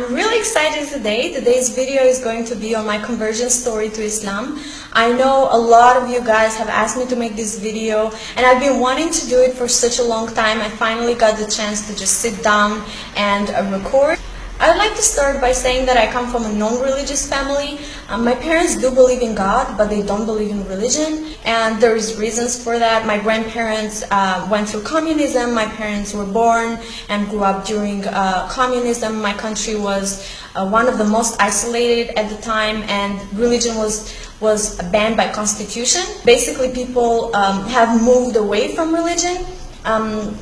I'm really excited today. Today's video is going to be on my conversion story to Islam. I know a lot of you guys have asked me to make this video, and I've been wanting to do it for such a long time. I finally got the chance to just sit down and record. I'd like to start by saying that I come from a non-religious family. My parents do believe in God, but they don't believe in religion, and there's reasons for that. My grandparents went through communism. My parents were born and grew up during communism. My country was one of the most isolated at the time, and religion was banned by constitution. Basically, people have moved away from religion.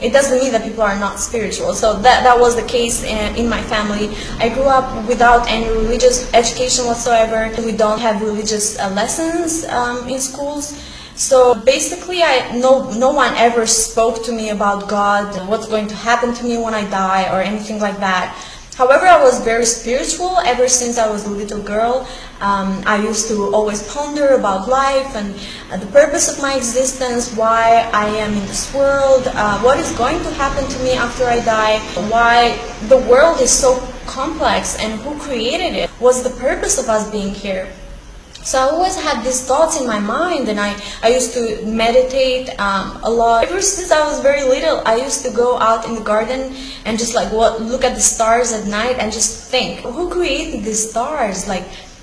It doesn't mean that people are not spiritual. So that was the case in my family. I grew up without any religious education whatsoever. We don't have religious lessons in schools. So basically, no one ever spoke to me about God, what's going to happen to me when I die, or anything like that. However, I was very spiritual ever since I was a little girl. I used to always ponder about life and the purpose of my existence, why I am in this world, what is going to happen to me after I die, why the world is so complex and who created it, what's the purpose of us being here. So I always had these thoughts in my mind, and I used to meditate a lot. Ever since I was very little, I used to go out in the garden and just look at the stars at night and just think, who created these stars?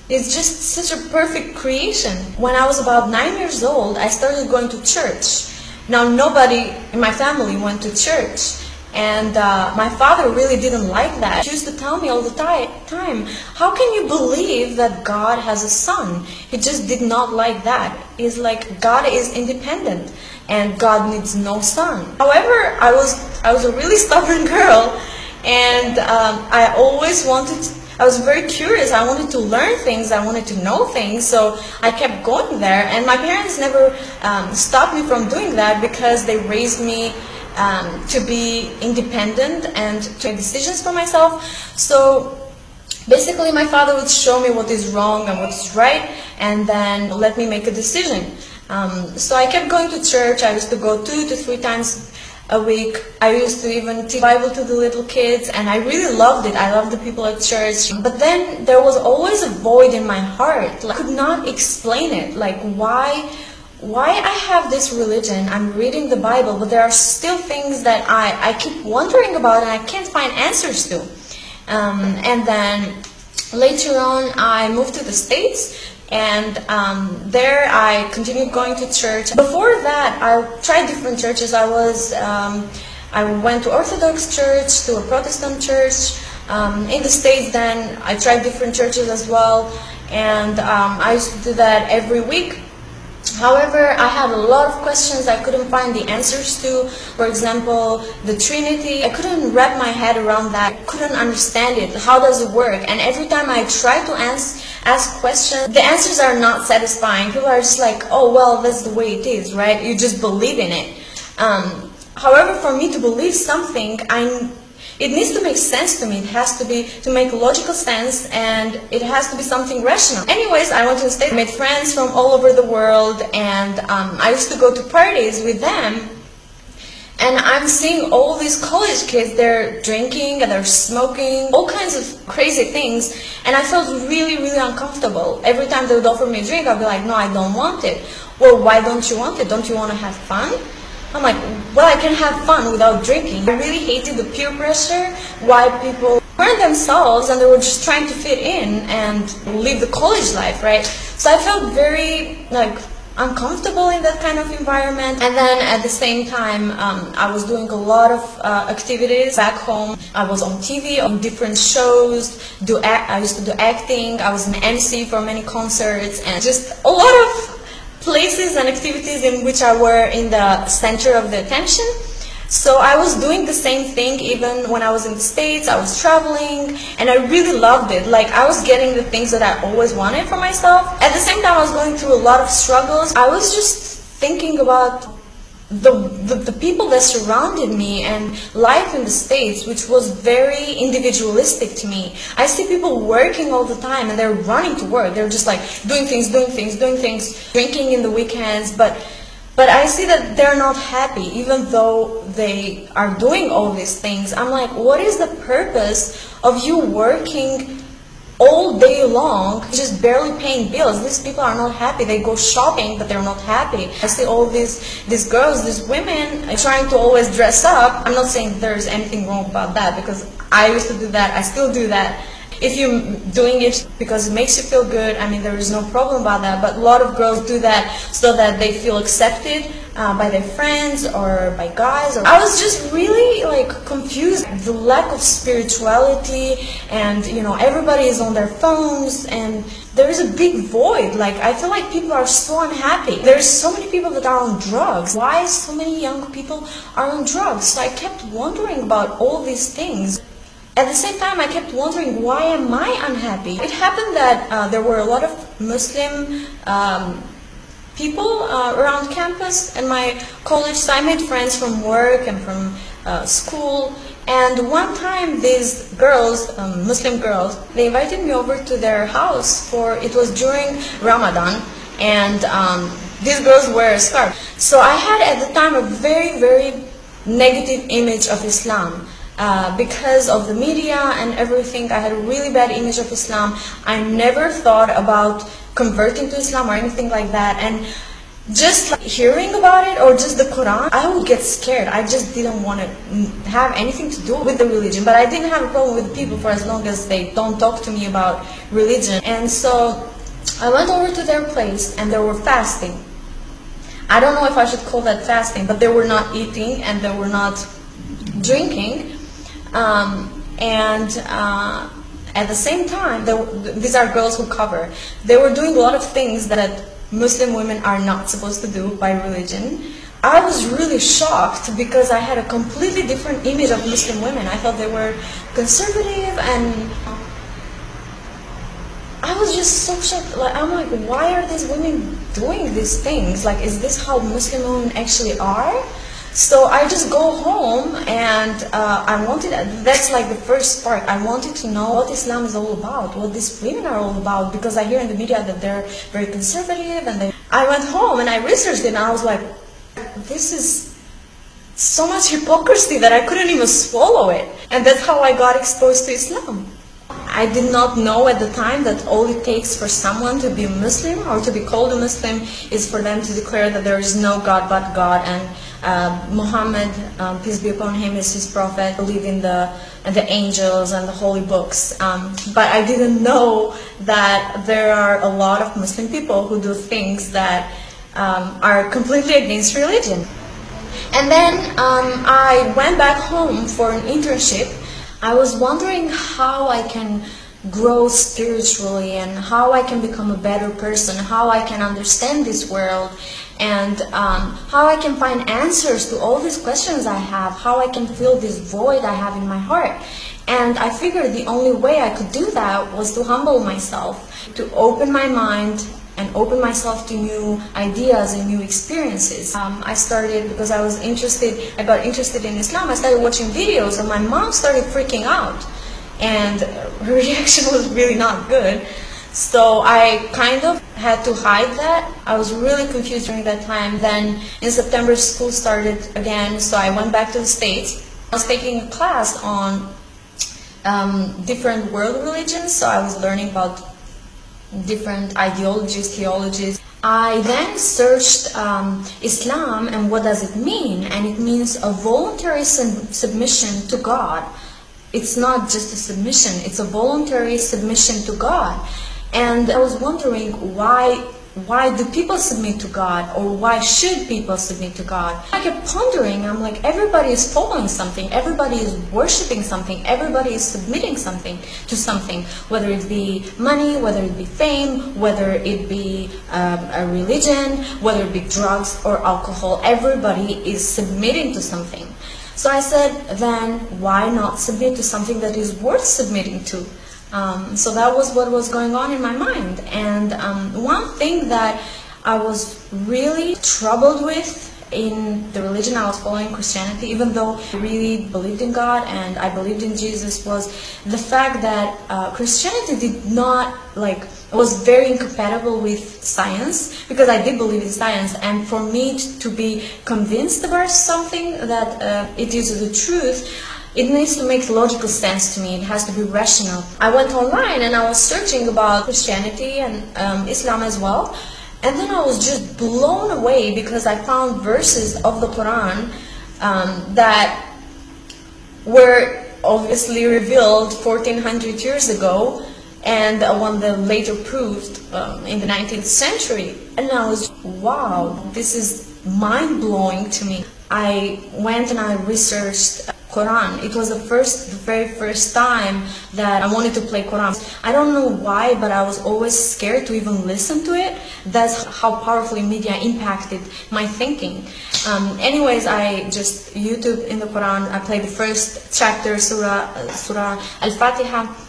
It's just such a perfect creation. When I was about 9 years old, I started going to church. Now, nobody in my family went to church. And my father really didn't like that. He used to tell me all the time, how can you believe that God has a son? He just did not like that. He's like, God is independent and God needs no son. However, I was a really stubborn girl, and I was very curious. I wanted to learn things. I wanted to know things. So I kept going there. And my parents never stopped me from doing that because they raised me to be independent and to make decisions for myself. So basically, my father would show me what is wrong and what is right, and then let me make a decision. So I kept going to church. I used to go 2 to 3 times a week. I used to even teach Bible to the little kids, and I really loved it. I loved the people at church. But then there was always a void in my heart. I could not explain it. Why I have this religion, I'm reading the Bible, but there are still things that I keep wondering about and I can't find answers to. And then later on, I moved to the States, and there I continued going to church. Before that, I tried different churches. I went to Orthodox church, to a Protestant church. In the States, then I tried different churches as well, and I used to do that every week. However, I had a lot of questions I couldn't find the answers to. For example, the Trinity. I couldn't wrap my head around that. I couldn't understand it. How does it work? And every time I try to ask questions, the answers are not satisfying. People are just like, oh, well, that's the way it is, right? You just believe in it. However, for me to believe something, it needs to make sense to me. It has to make logical sense, and it has to be something rational. Anyways, I went to the States, made friends from all over the world, and I used to go to parties with them. And I'm seeing all these college kids, they're drinking and they're smoking, all kinds of crazy things, and I felt really, really uncomfortable. Every time they would offer me a drink, I'd be like, no, I don't want it. Well, why don't you want it? Don't you want to have fun? I'm like, well, I can have fun without drinking. I really hated the peer pressure, why people weren't themselves and they were just trying to fit in and live the college life, right? So I felt very uncomfortable in that kind of environment. And then at the same time, I was doing a lot of activities back home. I was on TV, on different shows. I used to do acting. I was an MC for many concerts, and just a lot of places and activities in which I were in the center of the attention. So I was doing the same thing even when I was in the States. I was traveling, and I really loved it. I was getting the things that I always wanted for myself. At the same time, I was going through a lot of struggles. I was just thinking about the people that surrounded me and life in the States, which was very individualistic to me. I see people working all the time, and they're running to work. They're just doing things, drinking in the weekends. But But I see that they're not happy, even though they are doing all these things. I'm like, what is the purpose of you working all day long, just barely paying bills? These people are not happy. They go shopping, but they're not happy. I see all these girls, these women trying to always dress up. I'm not saying there's anything wrong about that, because I used to do that. I still do that. If you're doing it because it makes you feel good, I mean, there is no problem about that. But a lot of girls do that so that they feel accepted by their friends or by guys. I was just really like confused. The lack of spirituality, and you know, everybody is on their phones, and there is a big void. Like, I feel like people are so unhappy. There's so many people that are on drugs. Why so many young people are on drugs? So I kept wondering about all these things. At the same time, I kept wondering, why am I unhappy? It happened that there were a lot of Muslim people around campus and my college, so I made friends from work and from school. And one time these girls, Muslim girls, they invited me over to their house it was during Ramadan, and these girls wear a scarf. So I had at the time a very, very negative image of Islam. Because of the media and everything, I had a really bad image of Islam. I never thought about converting to Islam or anything like that. And just like hearing about it, or just the Quran, I would get scared. I just didn't want to have anything to do with the religion. But I didn't have a problem with people for as long as they don't talk to me about religion. And so I went over to their place, and they were fasting. I don't know if I should call that fasting, but they were not eating and they were not drinking. At the same time, these are girls who cover. They were doing a lot of things that Muslim women are not supposed to do by religion. I was really shocked because I had a completely different image of Muslim women. I thought they were conservative, and I was just so shocked. Like, I'm like, why are these women doing these things? Like, is this how Muslim women actually are? So I just go home, and that's like the first part. I wanted to know what Islam is all about, what these women are all about, because I hear in the media that they're very conservative. And I went home and I researched it, and I was like, this is so much hypocrisy that I couldn't even swallow it. And that's how I got exposed to Islam. I did not know at the time that all it takes for someone to be a Muslim or to be called a Muslim is for them to declare that there is no God but God, and Muhammad, peace be upon him, is his prophet, believe in the angels and the holy books. But I didn't know that there are a lot of Muslim people who do things that are completely against religion. And then I went back home for an internship. I was wondering how I can grow spiritually, and how I can become a better person, how I can understand this world, and how I can find answers to all these questions I have, how I can fill this void I have in my heart. And I figured the only way I could do that was to humble myself, to open my mind and open myself to new ideas and new experiences. I started, because I got interested in Islam, I started watching videos, and my mom started freaking out. And her reaction was really not good. So I kind of had to hide that. I was really confused during that time. Then in September, school started again, so I went back to the States. I was taking a class on different world religions, so I was learning about different ideologies, theologies. I then searched Islam and what does it mean, and it means a voluntary submission to God. It's not just a submission, it's a voluntary submission to God. And I was wondering, why do people submit to God, or why should people submit to God? I kept pondering. I'm like, everybody is following something, everybody is worshipping something, everybody is submitting something to something, whether it be money, whether it be fame, whether it be a religion, whether it be drugs or alcohol. Everybody is submitting to something. So I said, then why not submit to something that is worth submitting to? So that was what was going on in my mind. And one thing that I was really troubled with in the religion I was following, Christianity, even though I really believed in God and I believed in Jesus, was the fact that Christianity did not, like, it was very incompatible with science, because I did believe in science, and for me to be convinced about something that it is the truth, it needs to make logical sense to me. It has to be rational. I went online and I was searching about Christianity and Islam as well, and then I was just blown away because I found verses of the Quran that were obviously revealed 1400 years ago, and one that later proved in the 19th century. And I was, wow, this is mind-blowing to me. I went and I researched Quran. It was the very first time that I wanted to play Quran. I don't know why, but I was always scared to even listen to it. That's how powerfully media impacted my thinking. Anyways, I just YouTube in the Quran. I played the first chapter, Surah Al-Fatiha.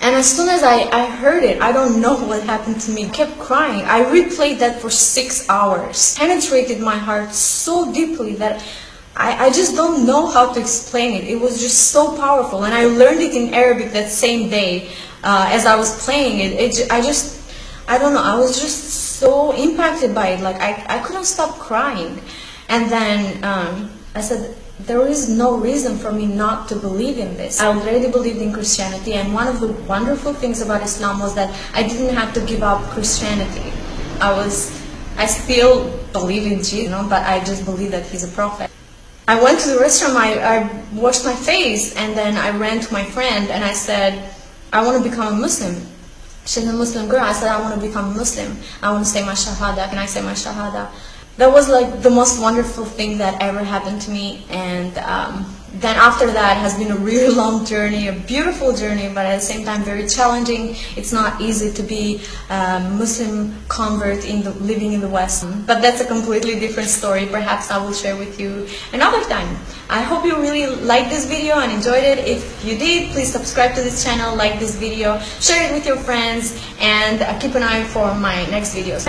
And as soon as I heard it, I don't know what happened to me. I kept crying. I replayed that for 6 hours. Penetrated my heart so deeply that I just don't know how to explain it. It was just so powerful. And I learned it in Arabic that same day as I was playing it. I don't know, I was just so impacted by it. Like, I couldn't stop crying. And then I said, there is no reason for me not to believe in this. I already believed in Christianity, and one of the wonderful things about Islam was that I didn't have to give up Christianity. I still believe in Jesus, but I just believe that he's a prophet. I went to the restroom, I washed my face, and then I ran to my friend and I said, I want to become a Muslim. She's a Muslim girl. I said, I want to become a Muslim. I want to say my Shahada. Can I say my Shahada? That was like the most wonderful thing that ever happened to me. And then after that has been a really long journey, a beautiful journey, but at the same time very challenging. It's not easy to be a Muslim convert living in the West. But that's a completely different story. Perhaps I will share with you another time. I hope you really liked this video and enjoyed it. If you did, please subscribe to this channel, like this video, share it with your friends, and keep an eye for my next videos.